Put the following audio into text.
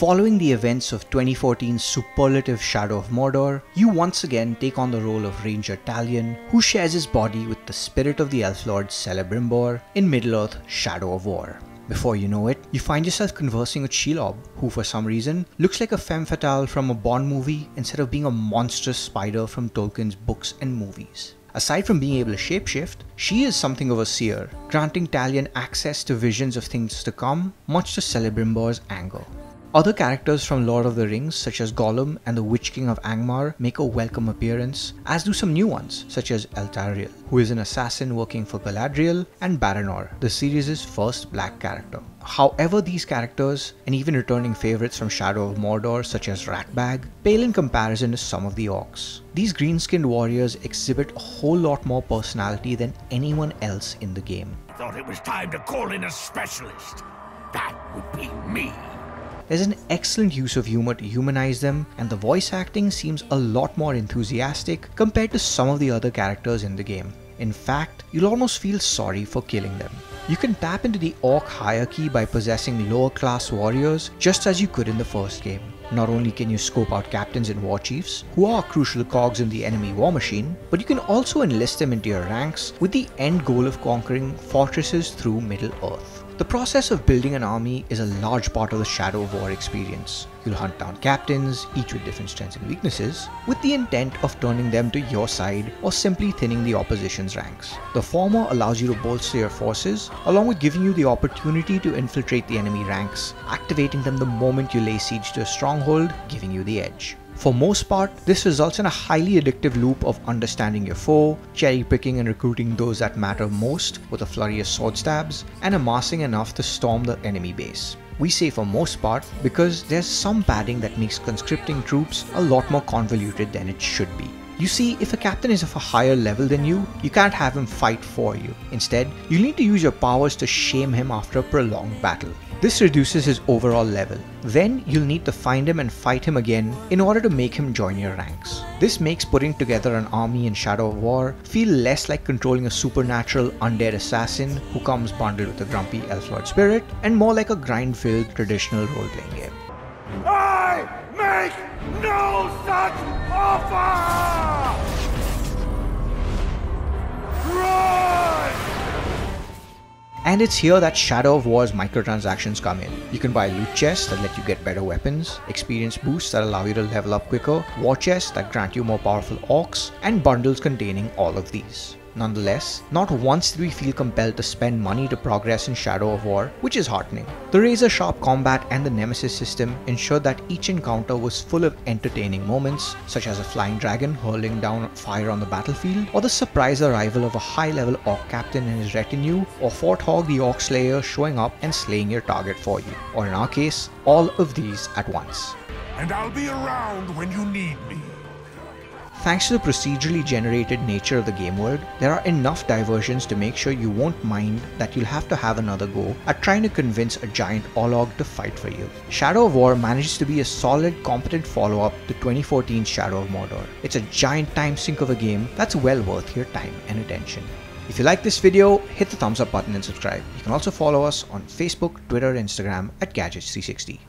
Following the events of 2014's superlative Shadow of Mordor, you once again take on the role of Ranger Talion, who shares his body with the spirit of the Elf Lord Celebrimbor in Middle-earth Shadow of War. Before you know it, you find yourself conversing with Shelob, who for some reason looks like a femme fatale from a Bond movie instead of being a monstrous spider from Tolkien's books and movies. Aside from being able to shapeshift, she is something of a seer, granting Talion access to visions of things to come, much to Celebrimbor's anger. Other characters from Lord of the Rings such as Gollum and the Witch King of Angmar make a welcome appearance, as do some new ones such as Eltariel, who is an assassin working for Galadriel, and Baranor, the series' first black character. However, these characters, and even returning favourites from Shadow of Mordor such as Ratbag, pale in comparison to some of the orcs. These green-skinned warriors exhibit a whole lot more personality than anyone else in the game. I thought it was time to call in a specialist. That would be me. There's an excellent use of humor to humanize them, and the voice acting seems a lot more enthusiastic compared to some of the other characters in the game. In fact, you'll almost feel sorry for killing them. You can tap into the orc hierarchy by possessing lower class warriors just as you could in the first game. Not only can you scope out captains and war chiefs, who are crucial cogs in the enemy war machine, but you can also enlist them into your ranks with the end goal of conquering fortresses through Middle-earth. The process of building an army is a large part of the Shadow of War experience. You'll hunt down captains, each with different strengths and weaknesses, with the intent of turning them to your side or simply thinning the opposition's ranks. The former allows you to bolster your forces, along with giving you the opportunity to infiltrate the enemy ranks, activating them the moment you lay siege to a stronghold, giving you the edge. For most part, this results in a highly addictive loop of understanding your foe, cherry-picking and recruiting those that matter most with a flurry of sword stabs, and amassing enough to storm the enemy base. We say for most part because there's some padding that makes conscripting troops a lot more convoluted than it should be. You see, if a captain is of a higher level than you can't have him fight for you. Instead, you'll need to use your powers to shame him after a prolonged battle. This reduces his overall level. Then you'll need to find him and fight him again in order to make him join your ranks. This makes putting together an army in Shadow of War feel less like controlling a supernatural undead assassin who comes bundled with a grumpy elf lord spirit, and more like a grind-filled traditional role-playing game. I make no such offer! Run! And it's here that Shadow of War's microtransactions come in. You can buy loot chests that let you get better weapons, experience boosts that allow you to level up quicker, war chests that grant you more powerful orcs, and bundles containing all of these. Nonetheless, not once did we feel compelled to spend money to progress in Shadow of War, which is heartening. The razor-sharp combat and the Nemesis system ensured that each encounter was full of entertaining moments, such as a flying dragon hurling down fire on the battlefield, or the surprise arrival of a high-level orc captain and his retinue, or Forthog the Orc Slayer showing up and slaying your target for you, or in our case, all of these at once. And I'll be around when you need me. Thanks to the procedurally generated nature of the game world, there are enough diversions to make sure you won't mind that you'll have to have another go at trying to convince a giant Olog to fight for you. Shadow of War manages to be a solid, competent follow-up to 2014's Shadow of Mordor. It's a giant time sink of a game that's well worth your time and attention. If you like this video, hit the thumbs up button and subscribe. You can also follow us on Facebook, Twitter, and Instagram at Gadgets360.